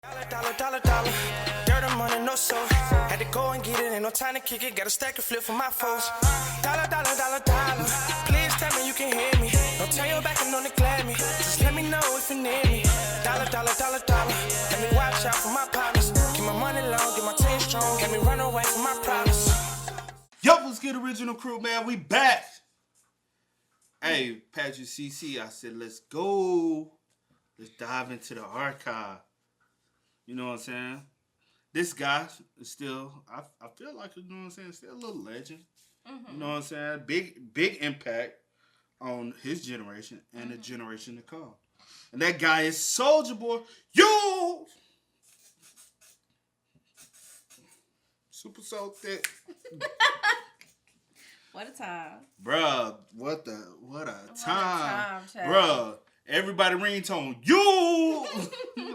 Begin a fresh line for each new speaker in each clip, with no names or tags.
Dollar. Dirt and money, no soul. Had to go and get it, ain't no time to kick it. Got a stack and flip for my foes. Dollar. Please tell me you can hear me. Don't turn your back and don't neglect me. Just let me know if you need me. Dollar. Let me watch out for my partners. Keep my money long, get my team strong. Let me run away from my problems.
Yo, what's good, original crew, man? We back. Hey, Patrick CC, I said, let's go. Let's dive into the archive. You know what I'm saying? This guy is still, I feel like, you know what I'm saying, still a little legend. Mm-hmm. You know what I'm saying? Big impact on his generation and the generation to come. And that guy is Soulja Boy. Yo! Super Soul Thick.
What a time.
Bruh, what a time.
Bruh.
Everybody ringtone, you!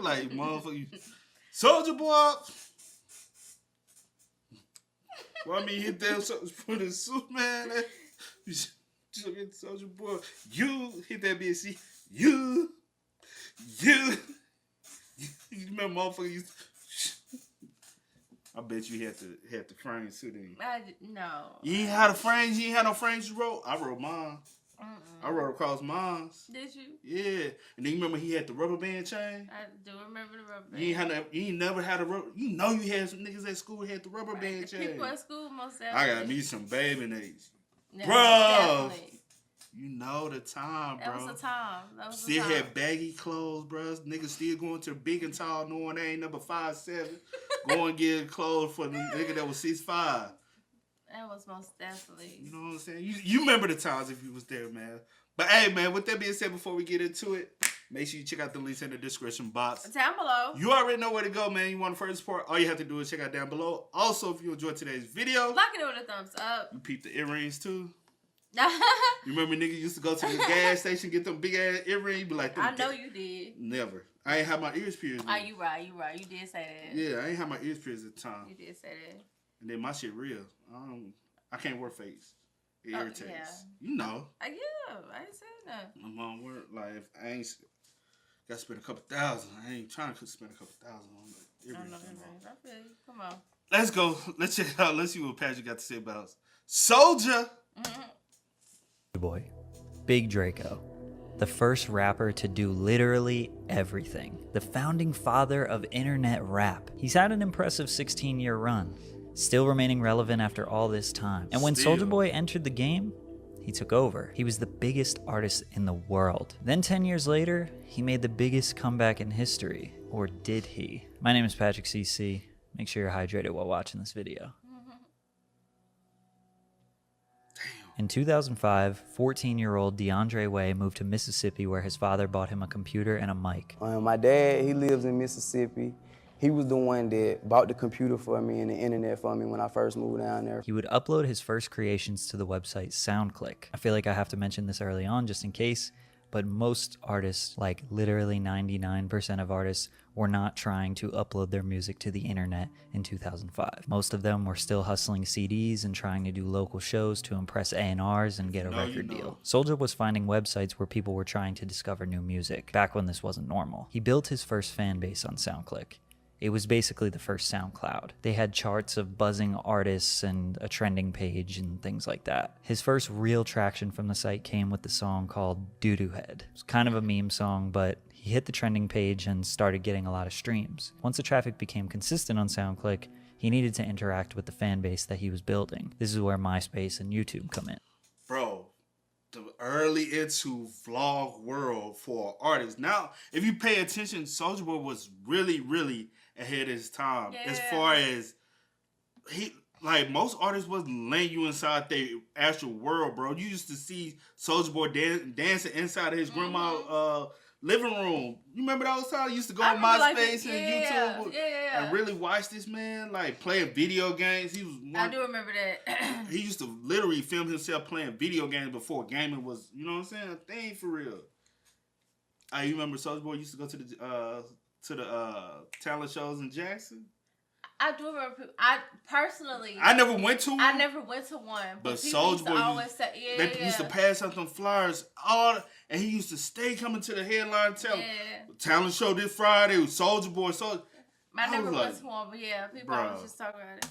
Like, motherfucker. Soulja Boy. Well, I mean, hit that for the suit, man. Just get Soulja Boy. You hit that bitch. You. You remember, motherfucker used to... I bet you had the frames too, didn't you?
No.
You ain't had the frames? You ain't had no frames you wrote? I wrote mine. I wrote across mine.
Did you?
Yeah. And then you remember he had the rubber band chain?
I do remember the rubber band.
You ain't never had a rubber... You know you had some niggas at school who had the rubber band chain.
People at school most definitely.
I got me some baby nades.
Yeah,
bro! You know the time, bro.
That was a time.
Still had baggy clothes, bro. Niggas still going to big and tall knowing they ain't number 5'7". Going and get clothes for the nigga that was 6'5".
That was most definitely.
You know what I'm saying? You remember the times if you was there, man. But hey, man, with that being said, before we get into it, make sure you check out the links in the description box.
Down below.
You already know where to go, man. You want to further support? All you have to do is check out down below. Also, if you enjoyed today's video,
like it with a thumbs up.
You peep the earrings too. You remember niggas used to go to the gas station, get them big ass earrings, be like,
I know you did.
Never. I ain't have my ears pierced.
Oh, you right. You did say that.
Yeah, I ain't have my ears pierced at the time.
You did say that.
And then my shit real. I can't wear fakes. It irritates. Yeah. You know.
Yeah, I ain't saying that.
My mom work, like, if I ain't got to spend a couple thousand. I ain't trying to spend a couple thousand on it.
I feel you. Come on.
Let's go. Let's check it out. Let's see what Patrick got to say about us. Soulja.
Boy, Big Draco, the first rapper to do literally everything, the founding father of internet rap. He's had an impressive 16-year run, still remaining relevant after all this time. And when Soulja Boy entered the game, he took over. He was the biggest artist in the world. Then 10 years later, he made the biggest comeback in history. Or did he? My name is Patrick CC. Make sure you're hydrated while watching this video. In 2005, 14-year-old DeAndre Way moved to Mississippi where his father bought him a computer and a mic.
My dad, he lives in Mississippi. He was the one that bought the computer for me and the internet for me when I first moved down there.
He would upload his first creations to the website SoundClick. I feel like I have to mention this early on just in case, but most artists, like literally 99% of artists, were not trying to upload their music to the internet in 2005. Most of them were still hustling CDs and trying to do local shows to impress A&Rs and get a record deal. Soulja was finding websites where people were trying to discover new music, back when this wasn't normal. He built his first fan base on SoundClick. It was basically the first SoundCloud. They had charts of buzzing artists and a trending page and things like that. His first real traction from the site came with the song called Doo-Doo Head. It's kind of a meme song, but he hit the trending page and started getting a lot of streams. Once the traffic became consistent on SoundClick, he needed to interact with the fan base that he was building. This is where MySpace and YouTube come in.
Bro, the early into vlog world for artists. Now, if you pay attention, Soulja Boy was really ahead of his time. Yeah. As far as like most artists wasn't letting you inside their actual world, bro. You used to see Soulja Boy dancing inside of his grandma's living room. You remember those times? You used to go on MySpace and YouTube and really watch this man like playing video games.
I do remember that.
He used to literally film himself playing video games before gaming was, you know what I'm saying, a thing for real. You remember Soulja Boy used to go to the talent shows in Jackson?
I do remember. I personally,
I never went to one.
I never went to one.
But Soulja Boy always say, they used to pass out them flyers and he used to stay coming to the headline talent show this Friday with Soulja Boy. So
I never
like,
went to one, but yeah, people always just talk about it.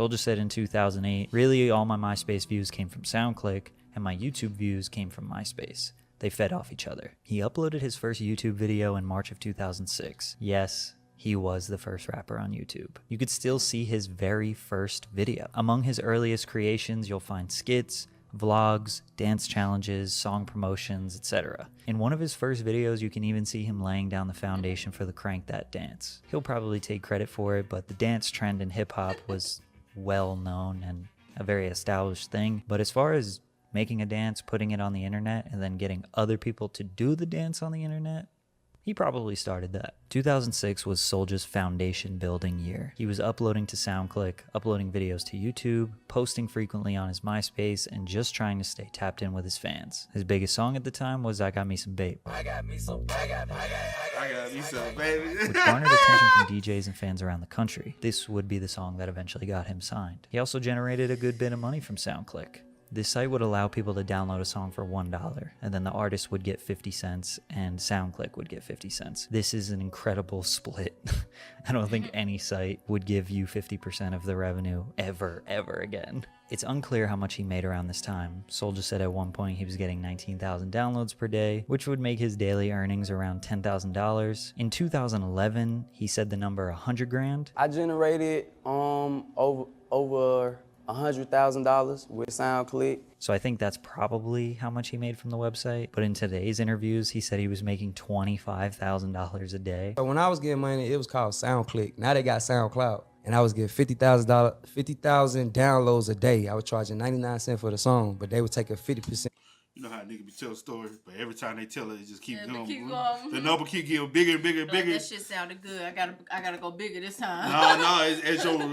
Soulja said in 2008, really all my MySpace views came from SoundClick, and my YouTube views came from MySpace. They fed off each other. He uploaded his first YouTube video in March of 2006. Yes, he was the first rapper on YouTube. You could still see his very first video. Among his earliest creations, you'll find skits, vlogs, dance challenges, song promotions, etc. In one of his first videos, you can even see him laying down the foundation for the Crank That dance. He'll probably take credit for it, but the dance trend in hip-hop was well known and a very established thing. But as far as making a dance, putting it on the internet, and then getting other people to do the dance on the internet, he probably started that. 2006 was Soulja's foundation building year. He was uploading to SoundClick, uploading videos to YouTube, posting frequently on his MySpace, and just trying to stay tapped in with his fans. His biggest song at the time was I Got Me Some Babe.
I got me some baby.
Which garnered attention from DJs and fans around the country. This would be the song that eventually got him signed. He also generated a good bit of money from SoundClick. This site would allow people to download a song for $1, and then the artist would get 50 cents, and SoundClick would get 50 cents. This is an incredible split. I don't think any site would give you 50% of the revenue ever again. It's unclear how much he made around this time. Soulja said at one point he was getting 19,000 downloads per day, which would make his daily earnings around $10,000. In 2011, he said the number $100,000.
I generated over $100,000 with SoundClick.
So I think that's probably how much he made from the website. But in today's interviews, he said he was making $25,000 a day.
When I was getting money, it was called SoundClick. Now they got SoundCloud. And I was getting 50,000 downloads a day. I was charging 99 cents for the song, but they would take a 50%.
You know how niggas be telling stories, but every time they tell it, it just keep going.
Keep going.
The number keep getting bigger and bigger and bigger.
That shit sounded good. I gotta go bigger this time.
No.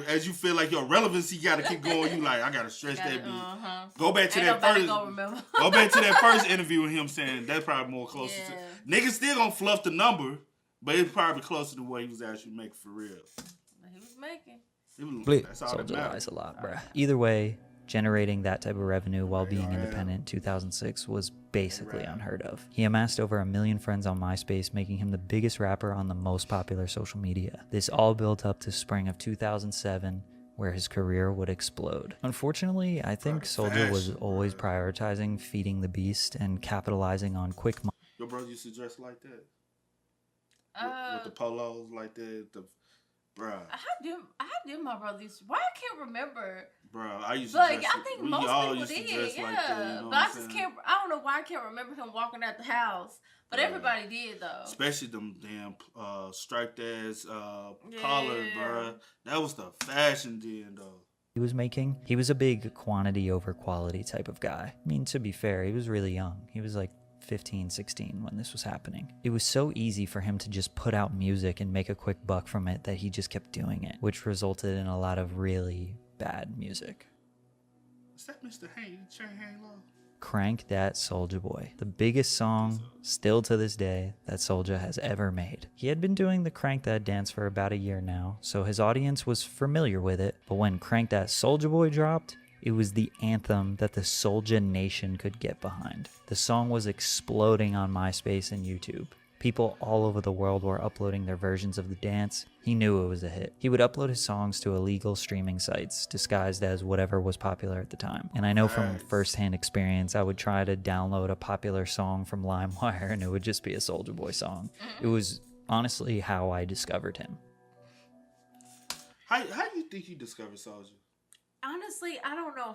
As you feel like your relevancy gotta keep going, you like, I gotta stretch that bitch. Go back to that first. Go back to that first interview with him saying that's probably more closer to. Niggas still gonna fluff the number, but it's probably closer to what he was actually making for real.
He was making.
That's all that
Soulja
matters.
lies a lot, bruh. Either way, generating that type of revenue while being independent in 2006 was basically unheard of. He amassed over 1 million friends on MySpace, making him the biggest rapper on the most popular social media. This all built up to spring of 2007, where his career would explode. Unfortunately, I think Soulja was always prioritizing feeding the beast and capitalizing on quick money.
Your brother used to dress like that? With the polos like that? Bruh.
I did my brother's. Why I can't remember.
Bro, I used to
like
dress,
I think
we
most
all
people
used to
did,
dress
yeah.
like that, you know
but I
what
just
I'm
can't. I don't know why I can't remember him walking out the house. But everybody did though.
Especially them damn striped ass collar, bro. That was the fashion then though.
He was making. He was a big quantity over quality type of guy. I mean, to be fair, he was really young. He was like 15, 16 when this was happening. It was so easy for him to just put out music and make a quick buck from it that he just kept doing it, which resulted in a lot of really bad music.
Is that Mr. Hang Low?
Crank That Soulja Boy, the biggest song still to this day that Soulja has ever made. He had been doing the Crank That dance for about a year now, so his audience was familiar with it, but when Crank That Soulja Boy dropped, it was the anthem that the Soulja Nation could get behind. The song was exploding on MySpace and YouTube. People all over the world were uploading their versions of the dance. He knew it was a hit. He would upload his songs to illegal streaming sites, disguised as whatever was popular at the time. And I know from firsthand experience, I would try to download a popular song from LimeWire and it would just be a Soulja Boy song. It was honestly how I discovered him.
How do you think you discovered Soulja?
Honestly, I don't know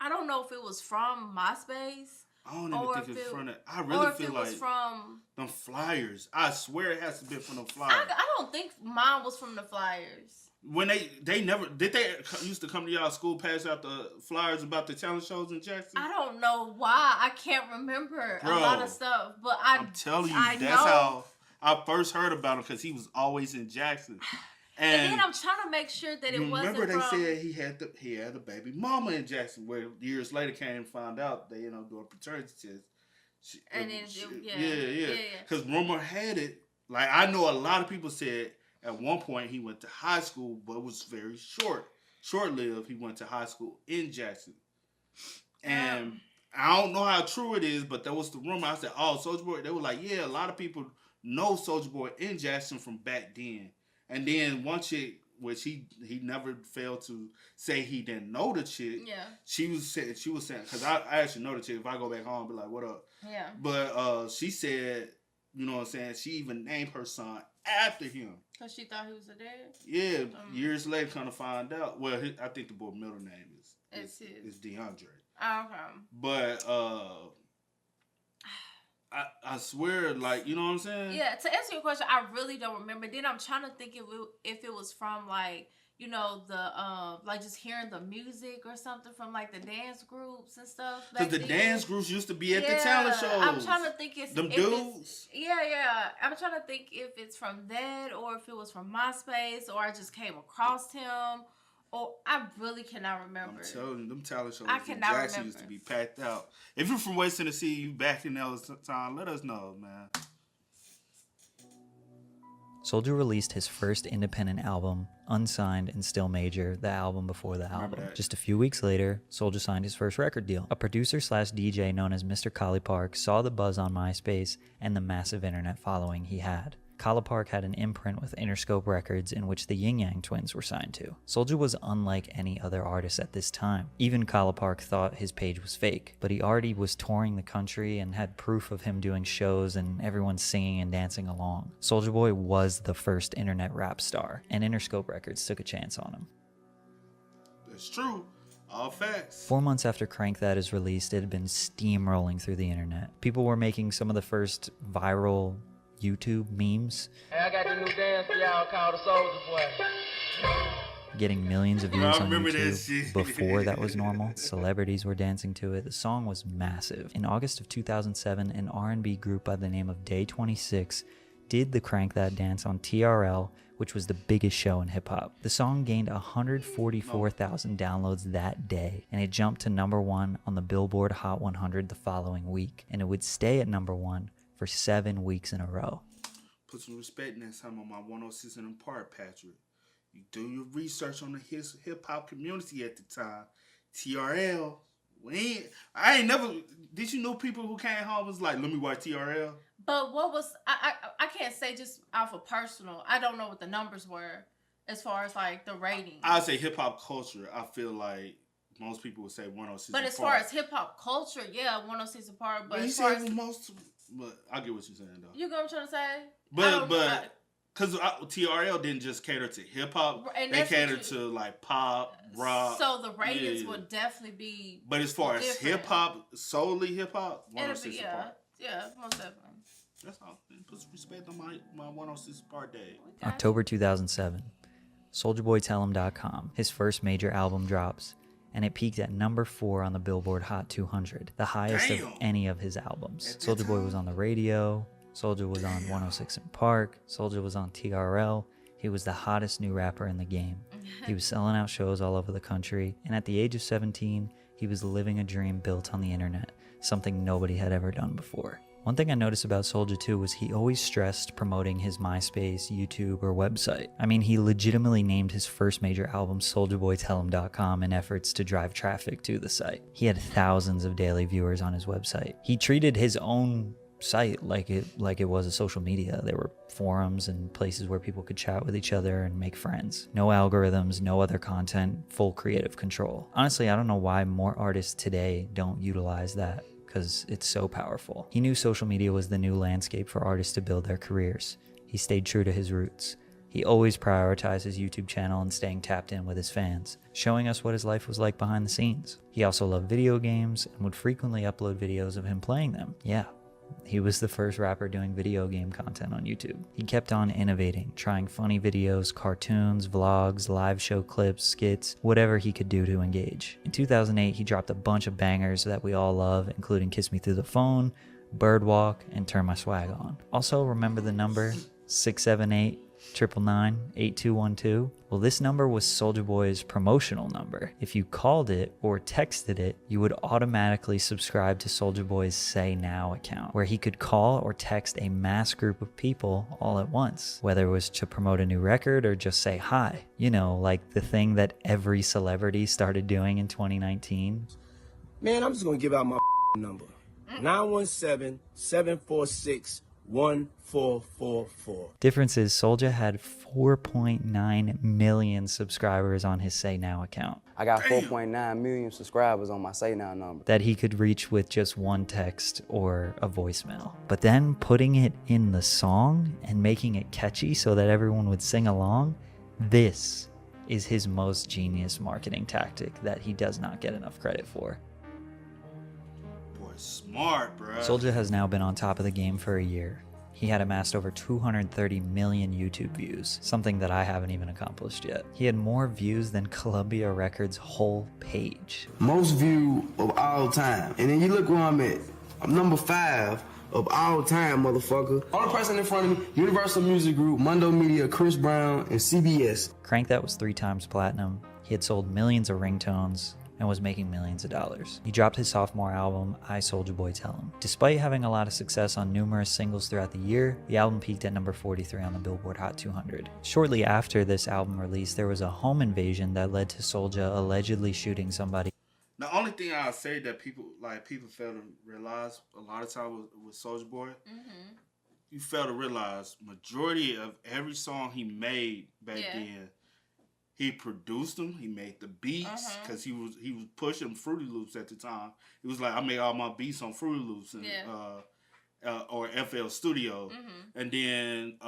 I don't know if it was from MySpace.
I don't even think it's from it. I
or
really
if
feel
it
like
was from
them flyers. I swear it has to be from them flyers.
I don't think mine was from the flyers.
When they never did they used to come to y'all school, pass out the flyers about the talent shows in Jackson?
I don't know why. I can't remember a lot of stuff, but
I'm telling you, that's how I first heard about him because he was always in Jackson.
And then I'm trying to make sure that it wasn't
remember they
from...
said he had a baby mama in Jackson, where years later came and found out they doing paternity tests. Yeah. Because rumor had it, like I know a lot of people said at one point he went to high school, but it was very short-lived. He went to high school in Jackson, and I don't know how true it is, but that was the rumor. I said, "Oh, Soulja Boy." They were like, "Yeah, a lot of people know Soulja Boy in Jackson from back then." And then one chick, which he never failed to say he didn't know the chick.
Yeah.
She was saying, because I actually know the chick. If I go back home, be like, what up?
Yeah.
But she said, you know what I'm saying? She even named her son after him.
Because she thought he was a dad?
Yeah. Years later, kind of find out. Well, I think the boy's middle name is DeAndre.
Oh, okay.
But I swear, like, you know what I'm saying?
Yeah, to answer your question, I really don't remember. Then I'm trying to think if it was from, like, you know, the, like, just hearing the music or something from, like, the dance groups and stuff.
Because the dance groups used to be at the talent shows.
I'm trying to think if
them dudes.
Yeah. I'm trying to think if it's from that or if it was from MySpace or I just came across him. Or I really cannot remember.
I'm telling you, them talent shows
in
Jackson used to be packed out. If you're from West Tennessee, you back in that time, let us know, man.
Soulja released his first independent album, Unsigned and Still Major, the album before the album. Just a few weeks later, Soulja signed his first record deal. A producer/DJ known as Mr. Collie Park saw the buzz on MySpace and the massive internet following he had. Collie Park had an imprint with Interscope Records in which the Yin Yang Twins were signed to. Soulja was unlike any other artist at this time. Even Collie Park thought his page was fake, but he already was touring the country and had proof of him doing shows and everyone singing and dancing along. Soulja Boy was the first internet rap star, and Interscope Records took a chance on him.
That's true. All facts.
4 months after Crank That is released, it had been steamrolling through the internet. People were making some of the first viral YouTube memes.
Hey, I got the new dance for y'all called the Soulja Boy.
Getting millions of views on YouTube before that was normal. Celebrities were dancing to it. The song was massive. In August of 2007, an R&B group by the name of Day 26 did the Crank That dance on TRL, which was the biggest show in hip-hop. The song gained 144,000 downloads that day, and it jumped to #1 on the Billboard Hot 100 the following week, and it would stay at #1 for 7 weeks in a row.
Put some respect next time on my 106 in Park, Patrick. You do your research on the hip-hop community at the time. TRL. I ain't never... Did you know people who came home was like, let me watch TRL?
But what was... I can't say just off of personal. I don't know what the numbers were as far as, like, the rating.
I'd say hip-hop culture. I feel like most people would say 106
But as far as hip-hop culture, yeah, 106 Park. But as far as...
But I get what you're saying, though.
You know what I'm trying to say?
But because TRL didn't just cater to hip hop, they catered to like pop, rock.
So the ratings would definitely be.
But as far as hip hop, solely hip hop, 106
Park. Yeah, most definitely.
That's all. Put some respect on my 106 Park day.
October 2007, SouljaBoyTellHim.com. His first major album drops, and it peaked at #4 on the Billboard Hot 200, the highest of any of his albums. Soulja Boy was on the radio, Soulja was on 106 Park, Soulja was on TRL. He was the hottest new rapper in the game. He was selling out shows all over the country, and at the age of 17, he was living a dream built on the internet, something nobody had ever done before. One thing I noticed about Soulja too was he always stressed promoting his MySpace, YouTube, or website. I mean, he legitimately named his first major album SouljaBoyTellHim.com in efforts to drive traffic to the site. He had thousands of daily viewers on his website. He treated his own site like it was a social media. There were forums and places where people could chat with each other and make friends. No algorithms, no other content, full creative control. Honestly, I don't know why more artists today don't utilize that, because it's so powerful. He knew social media was the new landscape for artists to build their careers. He stayed true to his roots. He always prioritized his YouTube channel and staying tapped in with his fans, showing us what his life was like behind the scenes. He also loved video games and would frequently upload videos of him playing them. Yeah, he was the first rapper doing video game content on YouTube. He kept on innovating, trying funny videos, cartoons, vlogs, live show clips, skits, whatever he could do to engage. In 2008, he dropped a bunch of bangers that we all love, including Kiss Me Through the Phone, Birdwalk, and Turn My Swag On. Also, remember the number 678-999-8212? Well, this number was Soulja Boy's promotional number. If you called it or texted it, you would automatically subscribe to Soulja Boy's Say Now account, where he could call or text a mass group of people all at once, whether it was to promote a new record or just say hi. You know, like the thing that every celebrity started doing in 2019.
Man, I'm just gonna give out my number. 917-746 1444.
Difference is Soulja had 4.9 million subscribers on his Say Now account
I got 4.9 million subscribers on my Say Now number.
that he could reach with just one text or a voicemail. But then putting it in the song and making it catchy so that everyone would sing along, this is his most genius marketing tactic that he does not get enough credit for.
Boy, smart, bro.
Soulja has now been on top of the game for a year. He had amassed over 230 million YouTube views, something that I haven't even accomplished yet. He had more views than Columbia Records' whole page.
Most view of all time. And then you look where I'm at. I'm number 5 of all time, motherfucker. Only person in front of me, Universal Music Group, Mondo Media, Chris Brown, and CBS.
Crank That was 3 times platinum. He had sold millions of ringtones and was making millions of dollars. He dropped his sophomore album, I Soulja Boy Tell 'Em. Despite having a lot of success on numerous singles throughout the year, the album peaked at number 43 on the Billboard Hot 200. Shortly after this album release, there was a home invasion that led to Soulja allegedly shooting somebody.
The only thing I'll say that people fail to realize a lot of times with Soulja Boy, you fail to realize majority of every song he made back then, he produced them. He made the beats because he was pushing Fruity Loops at the time. He was like, I made all my beats on Fruity Loops and or FL Studio, and then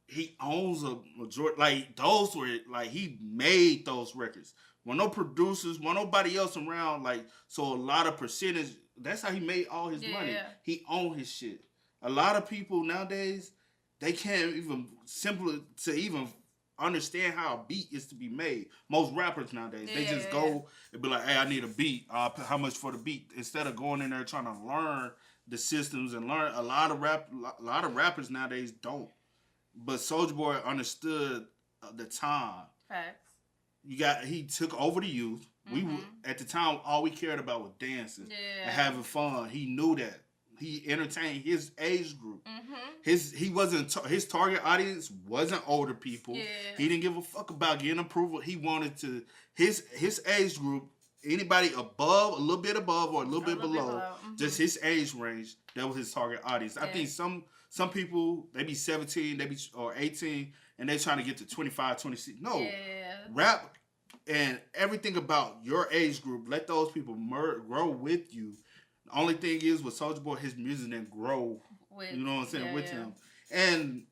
he owns a majority. Like those were like he made those records. Well, no producers, well, nobody else around. Like so, a lot of percentage. That's how he made all his money.
Yeah.
He owned his shit. A lot of people nowadays they can't even even understand how a beat is to be made. Most rappers nowadays, they just go and be like, hey, I need a beat. How much for the beat? Instead of going in there trying to learn the systems and learn. A lot of rappers nowadays don't. But Soulja Boy understood the time.
Facts.
He took over the youth. We at the time, all we cared about was dancing and having fun. He knew that. He entertained his age group. His target audience wasn't older people. He didn't give a fuck about getting approval. He wanted to his age group, anybody above, a little bit above or a little bit below, just his age range. That was his target audience. I think some people, they be 17, or 18, and they trying to get to 25, 26. No, rap and everything about your age group. Let those people grow with you. The only thing is with Soulja Boy, his music didn't grow. You know what I'm saying? With him. And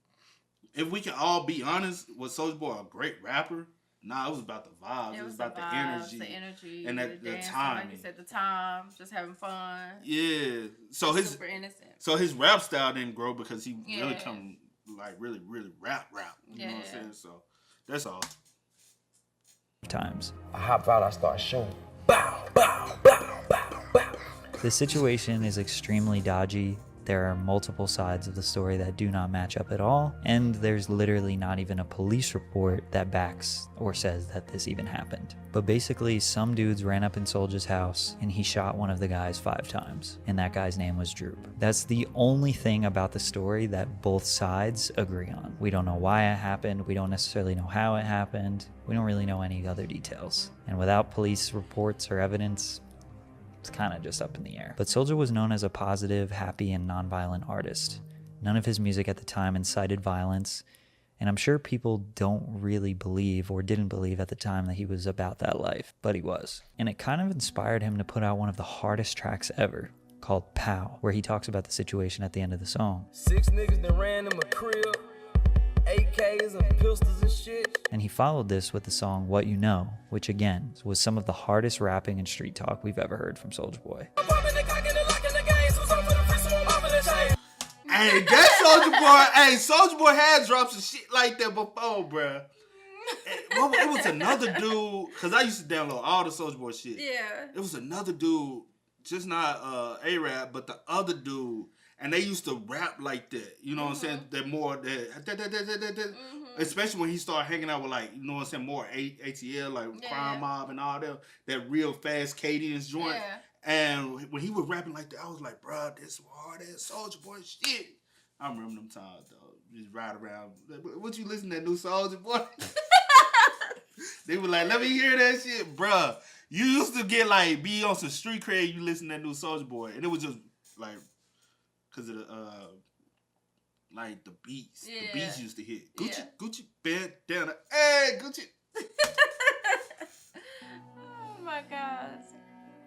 if we can all be honest, was Soulja Boy a great rapper? Nah, it was about the vibes. It was about the energy, and the timing.
Like you said, the time, just having fun.
Yeah. So
super innocent.
So his rap style didn't grow because he really come like really rap. You know what I'm saying? So that's all.
Times.
I hop out, I start shooting. Bow, bow, bow, bow, bow.
The situation is extremely dodgy. There are multiple sides of the story that do not match up at all, and there's literally not even a police report that backs or says that this even happened. But basically, some dudes ran up in Soulja's house and he shot one of the guys 5 times, and that guy's name was Droop. That's the only thing about the story that both sides agree on. We don't know why it happened, we don't necessarily know how it happened, we don't really know any other details. And without police reports or evidence, it's kind of just up in the air. But Soulja was known as a positive, happy, and nonviolent artist. None of his music at the time incited violence, and I'm sure people don't really believe or didn't believe at the time that he was about that life, but he was. And it kind of inspired him to put out one of the hardest tracks ever, called Pow, where he talks about the situation at the end of the song.
6 niggas that ran in my crib, AKs and pistols and shit.
And he followed this with the song What You Know, which again was some of the hardest rapping and street talk we've ever heard from Soulja Boy.
Hey, that Soulja Boy, Soulja Boy had dropped some shit like that before, bruh. It was another dude, because I used to download all the Soulja Boy shit.
Yeah.
It was another dude, just not A-Rap, but the other dude. And they used to rap like that. You know what I'm saying? That more, especially when he started hanging out with, like, you know what I'm saying, more ATL, like Crime Mob and all that real fast cadence joint.
Yeah.
And when he was rapping like that, I was like, bro, this hard ass Soulja Boy shit. I remember them times, though. Just ride around. What you listen to that new Soulja Boy? They were like, let me hear that shit, bruh. You used to get like, be on some street cred, you listen to that new Soulja Boy. And it was just like, because of the like the beats.
Yeah.
The beats used to hit. Gucci,
Yeah.
Gucci, bend down. Hey, Gucci.
Oh my gosh.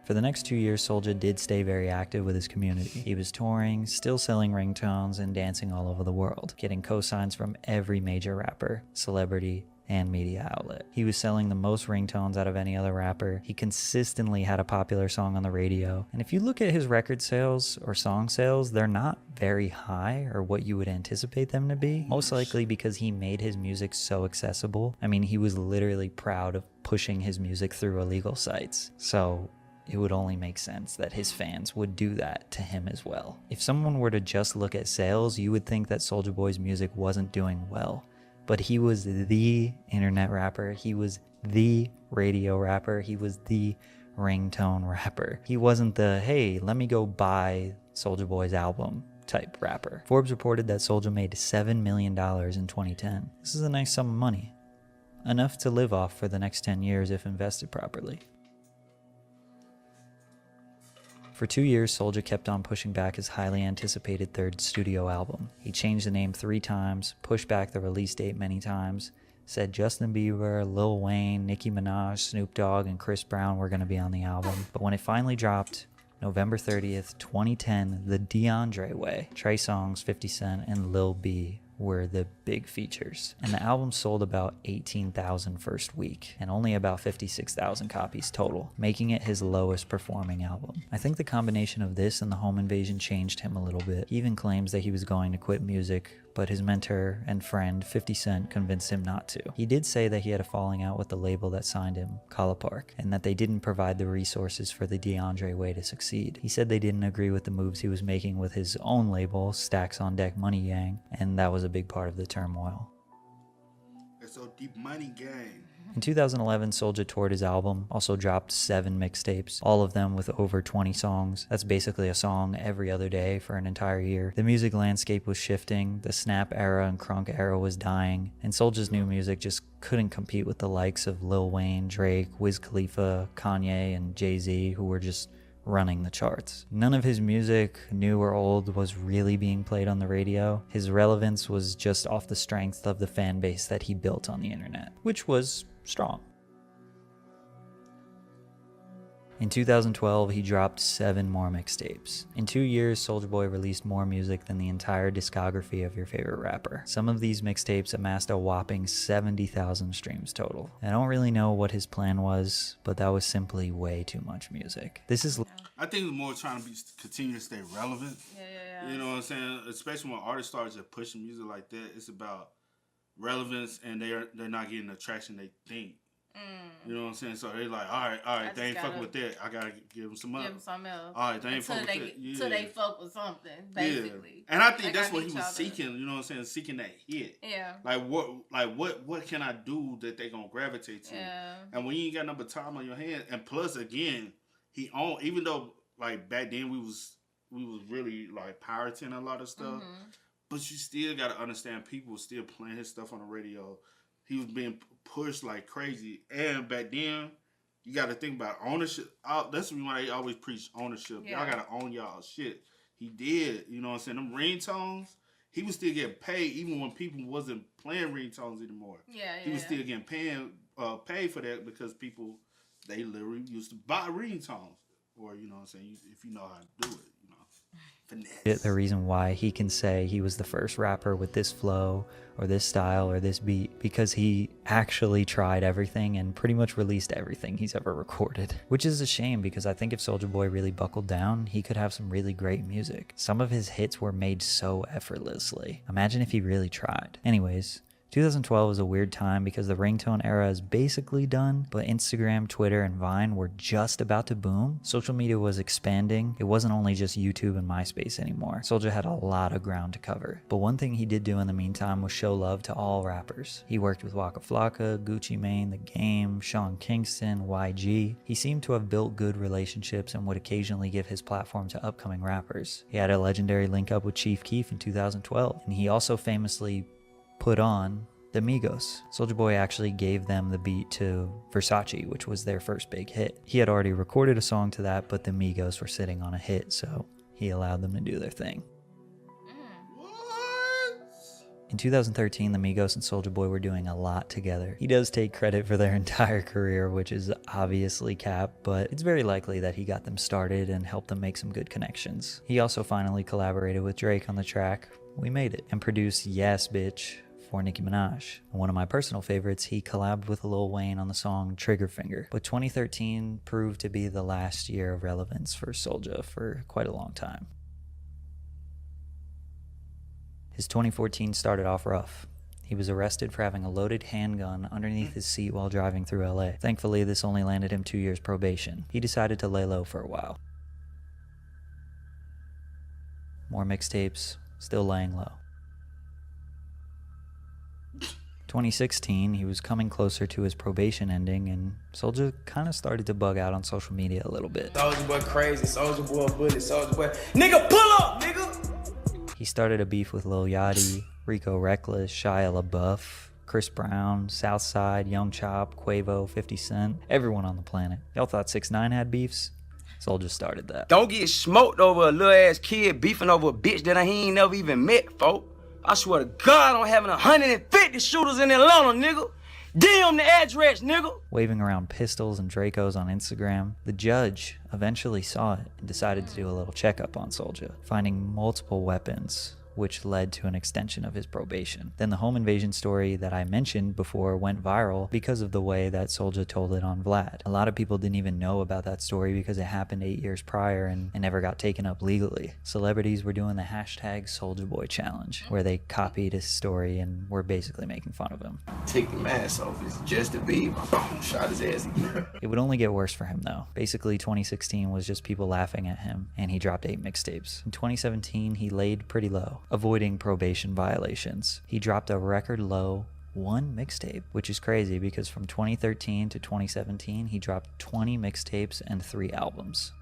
For the next 2 years, Soulja did stay very active with his community. He was touring, still selling ringtones, and dancing all over the world, getting cosigns from every major rapper, celebrity, and media outlet. He was selling the most ringtones out of any other rapper. He consistently had a popular song on the radio. And if you look at his record sales or song sales, they're not very high or what you would anticipate them to be. Most likely because he made his music so accessible. I mean, he was literally proud of pushing his music through illegal sites. So it would only make sense that his fans would do that to him as well. If someone were to just look at sales, you would think that Soulja Boy's music wasn't doing well. But he was the internet rapper. He was the radio rapper. He was the ringtone rapper. He wasn't the, hey, let me go buy Soulja Boy's album type rapper. Forbes reported that Soulja made $7 million in 2010. This is a nice sum of money. Enough to live off for the next 10 years if invested properly. For 2 years, Soulja kept on pushing back his highly anticipated third studio album. He changed the name 3 times, pushed back the release date many times, said Justin Bieber, Lil Wayne, Nicki Minaj, Snoop Dogg, and Chris Brown were going to be on the album. But when it finally dropped, November 30th, 2010, The DeAndre Way, Trey Songz, 50 Cent, and Lil B were the big features. And the album sold about 18,000 first week and only about 56,000 copies total, making it his lowest performing album. I think the combination of this and the home invasion changed him a little bit. He even claims that he was going to quit music, but his mentor and friend 50 Cent convinced him not to. He did say that he had a falling out with the label that signed him, Kala Park, and that they didn't provide the resources for the DeAndre Way to succeed. He said they didn't agree with the moves he was making with his own label, Stacks on Deck Money Gang, and that was a big part of the turmoil.
It's so deep money gang.
In 2011, Soulja toured his album, also dropped 7 mixtapes, all of them with over 20 songs. That's basically a song every other day for an entire year. The music landscape was shifting, the Snap era and Crunk era was dying, and Soulja's new music just couldn't compete with the likes of Lil Wayne, Drake, Wiz Khalifa, Kanye, and Jay-Z, who were just running the charts. None of his music, new or old, was really being played on the radio. His relevance was just off the strength of the fan base that he built on the internet, which was strong. In 2012, he dropped 7 more mixtapes. In 2 years, Soulja Boy released more music than the entire discography of your favorite rapper. Some of these mixtapes amassed a whopping 70,000 streams total. I don't really know what his plan was, but that was simply way too much music.
I think it's more trying to continue to stay relevant.
Yeah.
You know what I'm saying? Especially when artists start just pushing music like that, it's about relevance, and they're not getting the traction they think. You know what I'm saying? So they're like, all right, they ain't fucking with that. I gotta give them some
Give them something else.
All right, they ain't fucking with that. Yeah.
Until they fuck with something, basically.
Yeah. And I think that's what he was seeking. You know what I'm saying? Seeking that hit.
Yeah.
Like what can I do that they gonna gravitate to?
Yeah.
And when you ain't got number time on your hand, and plus again, even though like back then we was really like pirating a lot of stuff, but you still gotta understand people were still playing his stuff on the radio. He was being pushed like crazy. And back then, you got to think about ownership. That's why they always preach ownership. Yeah. Y'all got to own y'all shit. He did. You know what I'm saying? Them ringtones, he was still getting paid even when people wasn't playing ringtones anymore.
Yeah.
He was still getting paid for that because people, they literally used to buy ringtones. Or, you know what I'm saying, if you know how to do it, you know. Finesse.
The reason why he can say he was the first rapper with this flow or this style or this beat, because he actually tried everything and pretty much released everything he's ever recorded, which is a shame because I think if Soulja Boy really buckled down, he could have some really great music. Some of his hits were made so effortlessly. Imagine if he really tried. Anyways, 2012 was a weird time because the ringtone era is basically done, but Instagram, Twitter, and Vine were just about to boom. Social media was expanding. It wasn't only just YouTube and MySpace anymore. Soulja had a lot of ground to cover. But one thing he did do in the meantime was show love to all rappers. He worked with Waka Flocka, Gucci Mane, The Game, Sean Kingston, YG. He seemed to have built good relationships and would occasionally give his platform to upcoming rappers. He had a legendary link up with Chief Keef in 2012, and he also famously put on the Migos. Soulja Boy actually gave them the beat to Versace, which was their first big hit. He had already recorded a song to that, but the Migos were sitting on a hit, so he allowed them to do their thing. In 2013, the Migos and Soulja Boy were doing a lot together. He does take credit for their entire career, which is obviously cap, but it's very likely that he got them started and helped them make some good connections. He also finally collaborated with Drake on the track We Made It and produced Yes Bitch for Nicki Minaj. One of my personal favorites, he collabed with Lil Wayne on the song Trigger Finger. But 2013 proved to be the last year of relevance for Soulja for quite a long time. His 2014 started off rough. He was arrested for having a loaded handgun underneath his seat while driving through LA. Thankfully, this only landed him 2 years probation. He decided to lay low for a while. More mixtapes, still laying low. 2016, he was coming closer to his probation ending, and Soulja kind of started to bug out on social media a little bit.
Soulja Boy crazy, Soulja Boy bully, Soulja Boy. Nigga, pull up, nigga!
He started a beef with Lil Yachty, Rico Reckless, Shia LaBeouf, Chris Brown, Southside, Young Chop, Quavo, 50 Cent, everyone on the planet. Y'all thought 6ix9ine had beefs? Soulja started that.
Don't get smoked over a little ass kid beefing over a bitch that he ain't never even met, folk. I swear to God, I'm having 150 shooters in Atlanta, nigga. DM the address, nigga.
Waving around pistols and Dracos on Instagram, the judge eventually saw it and decided to do a little checkup on Soulja, finding multiple weapons, which led to an extension of his probation. Then the home invasion story that I mentioned before went viral because of the way that Soulja told it on Vlad. A lot of people didn't even know about that story because it happened 8 years prior and never got taken up legally. Celebrities were doing the hashtag Soulja Boy challenge, where they copied his story and were basically making fun of him.
Take the mask off, it's just a baby. Shot his ass again.
It would only get worse for him though. Basically 2016 was just people laughing at him, and he dropped 8 mixtapes. In 2017, he laid pretty low, avoiding probation violations. He dropped a record low 1 mixtape, which is crazy because from 2013 to 2017, he dropped 20 mixtapes and 3 albums.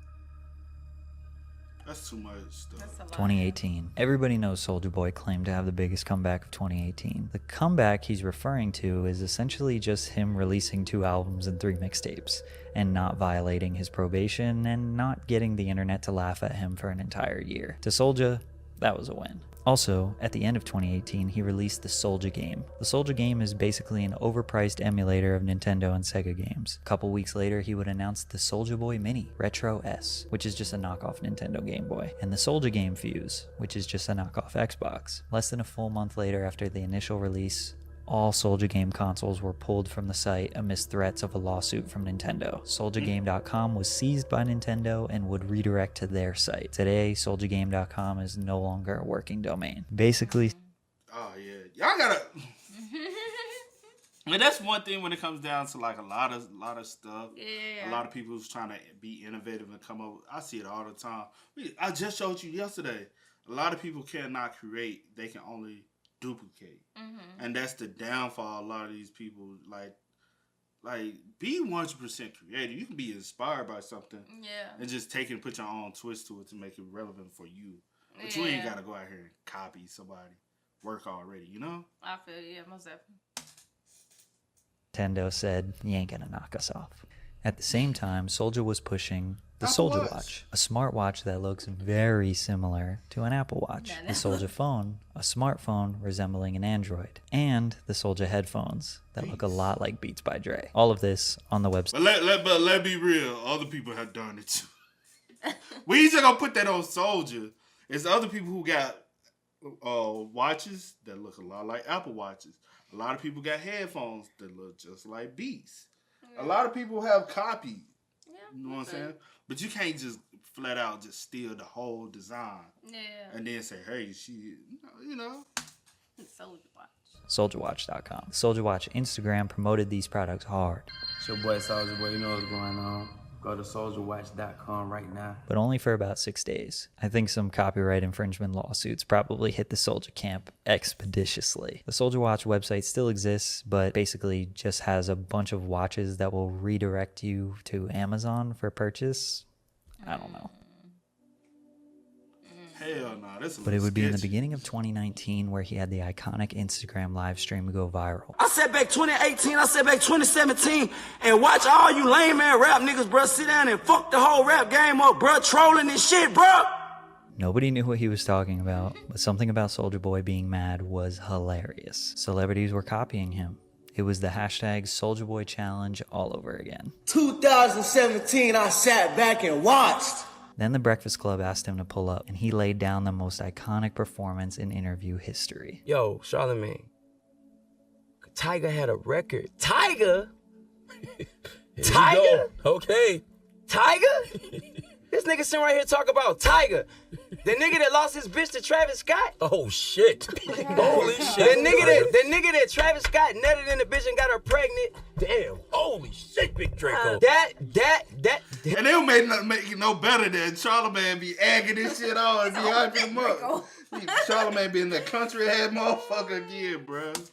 That's too much stuff.
2018. Everybody knows Soulja Boy claimed to have the biggest comeback of 2018. The comeback he's referring to is essentially just him releasing 2 albums and 3 mixtapes, and not violating his probation and not getting the internet to laugh at him for an entire year. To Soulja, that was a win. Also, at the end of 2018, he released the Soulja game. The Soulja game is basically an overpriced emulator of Nintendo and Sega games. A couple weeks later, he would announce the Soulja Boy Mini Retro S, which is just a knockoff Nintendo Game Boy, and the Soulja Game Fuse, which is just a knockoff Xbox. Less than a full month later after the initial release, all Soulja Game consoles were pulled from the site amidst threats of a lawsuit from Nintendo. SouljaGame.com was seized by Nintendo and would redirect to their site. Today, SouljaGame.com is no longer a working domain. Basically,
Oh yeah, y'all gotta. And that's one thing when it comes down to like a lot of stuff.
Yeah.
A lot of people who's trying to be innovative and come up. I see it all the time. I just showed you yesterday. A lot of people cannot create; they can only duplicate, and that's the downfall. A lot of these people like be 100% creative. You can be inspired by something, and just take it and put your own twist to it to make it relevant for you. But you ain't gotta go out here and copy somebody work already. You know?
I feel most definitely.
Nintendo said, "You ain't gonna knock us off." At the same time, Soulja was pushing the
Apple
Soulja
Watch.
Watch, a smartwatch that looks very similar to an Apple Watch. The Soulja phone, a smartphone resembling an Android, and the Soulja headphones that look a lot like Beats by Dre. All of this on the website.
But let be real. Other people have done it too. We ain't just gonna put that on Soulja. It's other people who got watches that look a lot like Apple Watches. A lot of people got headphones that look just like Beats. A lot of people have copied. You know what I'm saying? But you can't just flat out just steal the whole design. And then say, hey, you know.
Soulja Watch.
SouljaWatch.com. Soulja Watch Instagram promoted these products hard,
It's your boy Soulja Boy, you know what's going on. Go to SouljaWatch.com right now.
but only for about 6 days. I think some copyright infringement lawsuits probably hit the Soulja camp expeditiously. The Soulja Watch website still exists, but basically just has a bunch of watches that will redirect you to Amazon for purchase. I don't know.
Hell no, that's a
But it would be in the
sketchy.
beginning of 2019 where he had the iconic Instagram live stream go viral.
I said back 2018, I said back 2017, and watch all you lame man rap niggas, bruh, sit down and fuck the whole rap game up, bruh, trolling and shit, bruh.
Nobody knew what he was talking about, but something about Soulja Boy being mad was hilarious. Celebrities were copying him. It was the hashtag Soulja Boy challenge all over again.
2017, I sat back and watched.
Then the Breakfast Club asked him to pull up, and he laid down the most iconic performance in interview history.
Yo, Charlamagne, Tiger had a record. Tiger? Tiger? Okay. Tiger? This nigga sitting right here talking about Tiger. The nigga that lost his bitch to Travis Scott.
Oh shit. Holy shit.
The nigga that Travis Scott nutted in the bitch and got her pregnant.
Damn. Holy shit, Big Draco.
That.
And they don't make it no better than Charlamagne be egging this shit on and be hyping him up. Charlamagne be in the country head motherfucker again, bruh.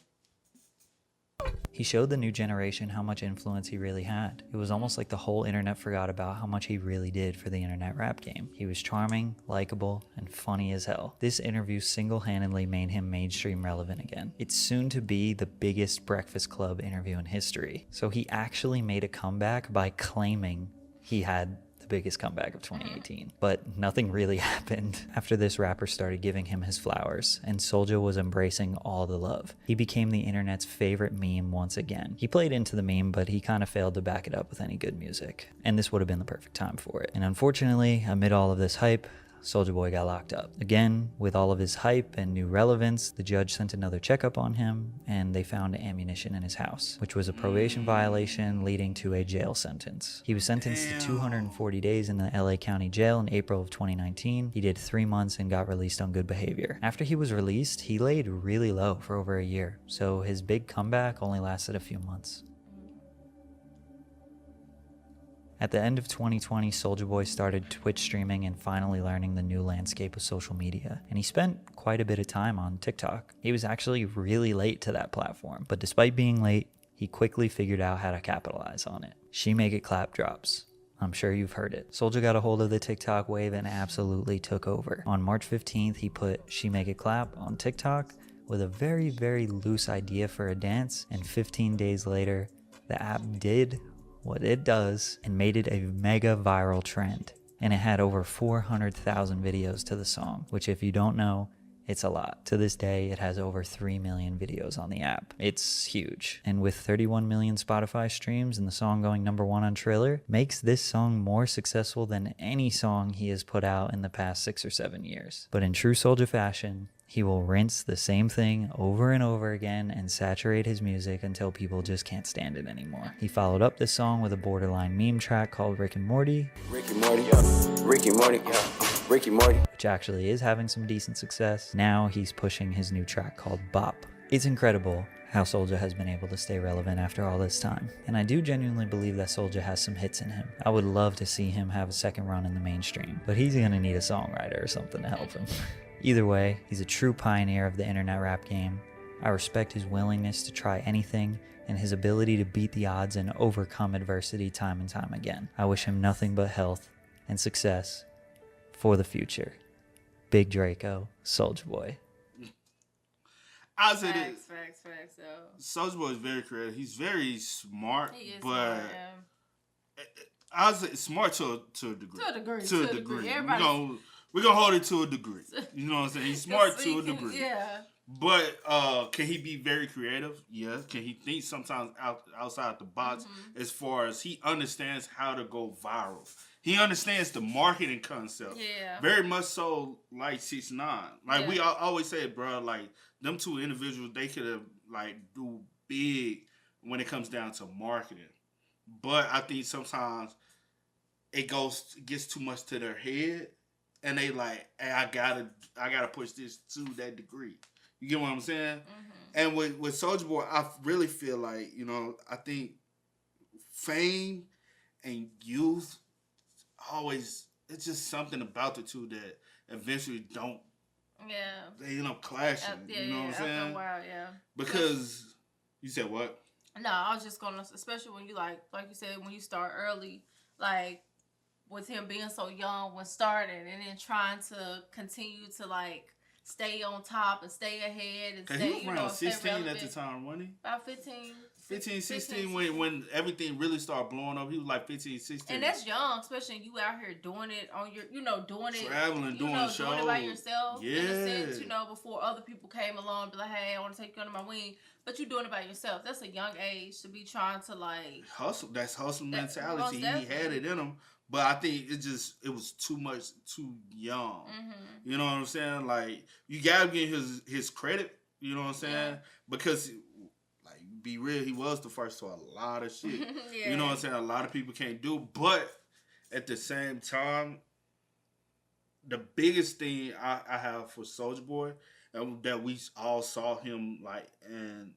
He showed the new generation how much influence he really had. It was almost like the whole internet forgot about how much he really did for the internet rap game. He was charming, likable, and funny as hell. This interview single-handedly made him mainstream relevant again. It's soon to be the biggest Breakfast Club interview in history. So he actually made a comeback by claiming he had the biggest comeback of 2018. But nothing really happened. After this, rappers started giving him his flowers, and Soulja was embracing all the love. He became the internet's favorite meme once again. He played into the meme, but he kind of failed to back it up with any good music. And this would have been the perfect time for it. And unfortunately, amid all of this hype, Soulja Boy got locked up. Again, with all of his hype and new relevance, the judge sent another checkup on him, and they found ammunition in his house, which was a probation violation leading to a jail sentence. He was sentenced to 240 days in the LA County Jail in April of 2019. He did 3 months and got released on good behavior. After he was released, he laid really low for over a year, so his big comeback only lasted a few months. At the end of 2020, Soulja Boy started Twitch streaming and finally learning the new landscape of social media, and he spent quite a bit of time on TikTok. He was actually really late to that platform, but despite being late, he quickly figured out how to capitalize on it. She Make It Clap drops. I'm sure you've heard it. Soulja got a hold of the TikTok wave and absolutely took over. On March 15th, he put She Make It Clap on TikTok with a very, very loose idea for a dance, and 15 days later, the app did what it does and made it a mega viral trend. And it had over 400,000 videos to the song, which if you don't know, it's a lot. To this day, it has over 3 million videos on the app. It's huge. And with 31 million Spotify streams and the song going #1 on Triller, makes this song more successful than any song he has put out in the past 6 or 7 years. But in true Soulja fashion, he will rinse the same thing over and over again and saturate his music until people just can't stand it anymore. He followed up this song with a borderline meme track called Rick and Morty.
Ricky Morty, yeah. Ricky Morty, yeah. Ricky Morty.
Which actually is having some decent success. Now he's pushing his new track called Bop. It's incredible how Soulja has been able to stay relevant after all this time. And I do genuinely believe that Soulja has some hits in him. I would love to see him have a second run in the mainstream, but he's gonna need a songwriter or something to help him. Either way, he's a true pioneer of the internet rap game. I respect his willingness to try anything and his ability to beat the odds and overcome adversity time and time again. I wish him nothing but health and success for the future. Big Draco, Soulja Boy.
I say this.
Facts.
Soulja Boy is very creative. He's very smart,
He is
but
smart, yeah.
I would say smart to a degree.
To a degree.
We're gonna hold it to a degree. You know what I'm saying? He's smart to a degree.
Yeah.
But can he be very creative? Yes. Can he think sometimes outside the box as far as he understands how to go viral? He understands the marketing concept.
Yeah.
Very much so like 6ix9ine. Like we always say, bro, like them two individuals, they could have like do big when it comes down to marketing. But I think sometimes it gets too much to their head. And they like, hey, I gotta push this to that degree. You get what I'm saying? And with Soulja Boy, I really feel like, I think fame and youth always, it's just something about the two that eventually don't.
Yeah.
They end up clashing. You know what I'm saying?
After a while, yeah.
Because you said what?
No, I was just gonna, especially when you like you said, when you start early, like with him being so young when starting, and then trying to continue to like stay on top and stay ahead and
Cause
stay,
he was around 16 at the time, wasn't he?
About 15.
16, when everything really started blowing up. He was like 15, 16.
And that's young, especially you out here doing it on your, doing it.
Traveling, doing shows.
Doing it by yourself.
Yeah.
In a sense, before other people came along and be like, hey, I want to take you under my wing. But you're doing it by yourself. That's a young age to be trying to like.
Hustle. That's hustle mentality. He had it in him. But I think it was too much, too young. Mm-hmm. You know what I'm saying? Like, you gotta give his credit. You know what I'm saying? Yeah. Because, like, be real, he was the first to a lot of shit. Yeah. You know what I'm saying? A lot of people can't do. But at the same time, the biggest thing I have for Soulja Boy, that we all saw him like and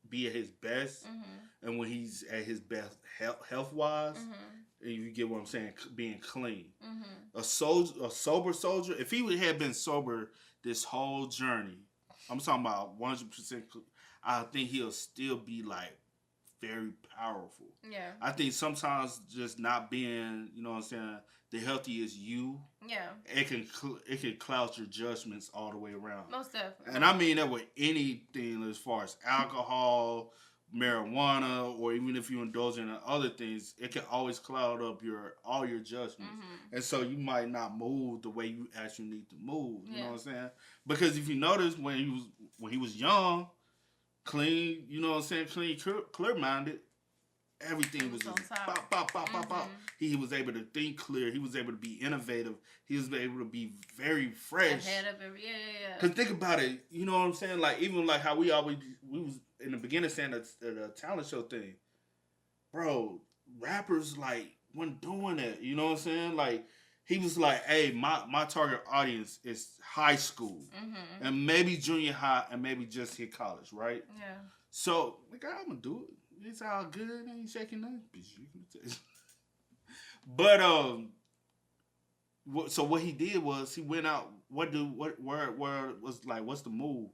be at his best, mm-hmm. and when he's at his best health wise. Mm-hmm. And you get what I'm saying, being clean. Mm-hmm. A sober soldier, if he had been sober this whole journey, I'm talking about 100%, I think he'll still be like very powerful. Yeah. I think sometimes just not being, you know what I'm saying, the healthiest you, yeah, it can cloud your judgments all the way around. Most definitely. And I mean that with anything as far as alcohol, marijuana, or even if you indulge in other things, it can always cloud up all your judgments. Mm-hmm. And so you might not move the way you actually need to move. You know what I'm saying? Because if you notice when he was young, clean, you know what I'm saying, clear minded, everything was just pop, pop, pop, pop, pop. He was able to think clear. He was able to be innovative. He was able to be very fresh. Ahead of every, yeah. Because think about it, you know what I'm saying? Like, even like how we was in the beginning saying the talent show thing. Bro, rappers, like, weren't doing that. You know what I'm saying? Like, he was like, hey, my target audience is high school. Mm-hmm. And maybe junior high and maybe just hit college, right? Yeah. So, like, I'm going to do it. It's all good. I ain't shaking nothing. But so what he did was he went out. Where was like? What's the move?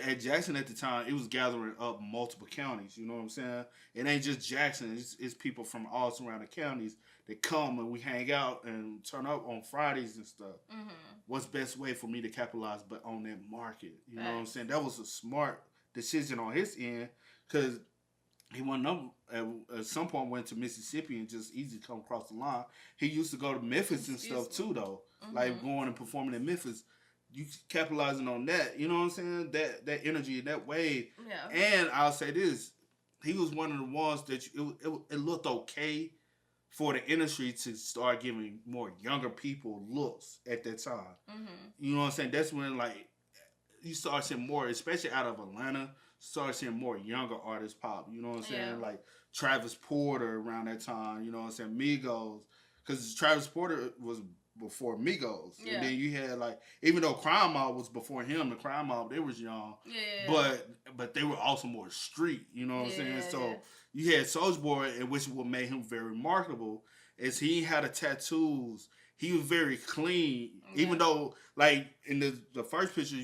At Jackson at the time, it was gathering up multiple counties. You know what I'm saying? It ain't just Jackson. It's people from all surrounding counties that come and we hang out and turn up on Fridays and stuff. Mm-hmm. What's best way for me to capitalize but on that market? You know what I'm saying? That was a smart decision on his end because he at some point went to Mississippi and just easy come across the line. He used to go to Memphis and stuff too, though. Mm-hmm. Like going and performing in Memphis. You capitalizing on that, you know what I'm saying? That energy, that wave. Yeah. And I'll say this, he was one of the ones that it looked okay for the industry to start giving more younger people looks at that time. Mm-hmm. You know what I'm saying? That's when like you start seeing more, especially out of Atlanta, start seeing more younger artists pop. You know what I'm saying? Like Travis Porter around that time. You know what I'm saying? Migos, because Travis Porter was before Migos. Yeah. And then you had like, even though Crime Mob was before him, the Crime Mob, they was young. Yeah. But they were also more street, you know what I'm saying? So you had Soulja Boy, and which what made him very remarkable is he had the tattoos. He was very clean, even though like in the first picture,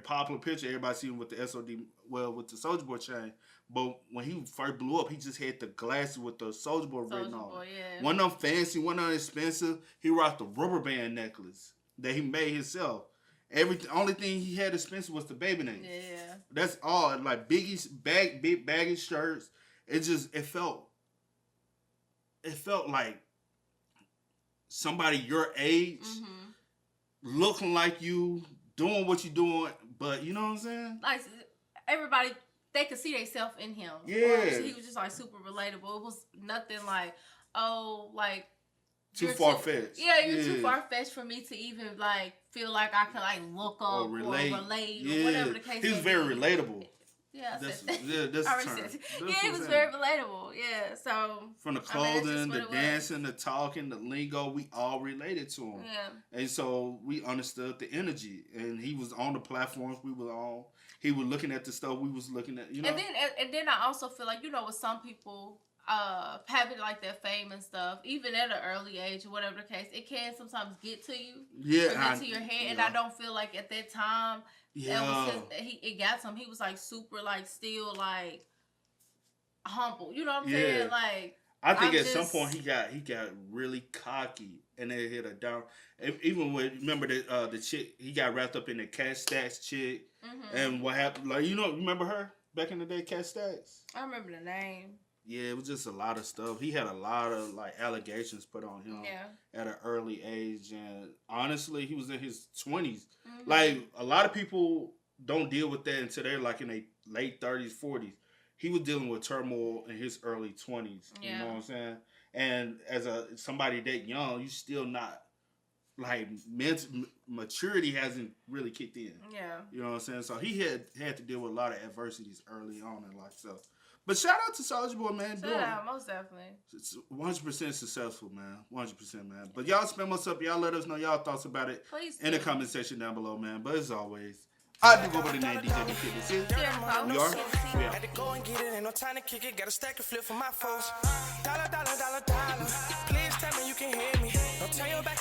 popular picture, everybody seen him with the SOD, with the Soulja Boy chain. But when he first blew up, he just had the glasses with the Soulja Boy written on. Yeah. One of them fancy, one of them expensive. He rocked the rubber band necklace that he made himself. Only thing he had expensive was the baby names. Yeah. That's all. Like big baggy shirts. It felt like somebody your age, looking like you, doing what you're doing, but you know what I'm saying? Like
everybody, they could see themselves in him. Yeah. He was just like super relatable. It was nothing like, like
too far fetched.
Yeah, you're too far fetched for me to even like feel like I can like look up or relate or whatever the case.
He was very relatable.
Yeah,
that's the term.
He was very relatable. Yeah, so
from the clothing, the dancing, the talking, the lingo, we all related to him. Yeah, and so we understood the energy, and he was on the platforms we were on. He was looking at the stuff we was looking at, you know.
And then I also feel like, you know, with some people having like their fame and stuff, even at an early age or whatever the case, it can sometimes get to you. Yeah, get to your head, and I don't feel like at that time. Yeah, it got him. He was like super, like still like humble. You know what I'm saying? Like
I think at some point he got really cocky and then hit a down. Even with remember the chick, he got wrapped up in the Cat Stacks chick, and what happened? Like remember her back in the day, Cat Stacks?
I remember the name.
Yeah, it was just a lot of stuff. He had a lot of like allegations put on him at an early age, and honestly, he was in his 20s. Like a lot of people don't deal with that until they're like in their late 30s, 40s. He was dealing with turmoil in his early 20s. You know what I'm saying? And as somebody that young, you still not like maturity hasn't really kicked in. Yeah, you know what I'm saying. So he had to deal with a lot of adversities early on in life. So. But shout out to Soulja Boy, man.
Shout out, most definitely.
It's 100% successful, man. 100%, man. But y'all spam us up. Y'all let us know y'all thoughts about it in the comment section down below, man. But as always, I do go by the name DJ DK. This is we are.
Had to go and get it. Ain't no time to kick it. Got a stack and flip for my folks. Dollar. Please tell me you can hear me. Don't turn your back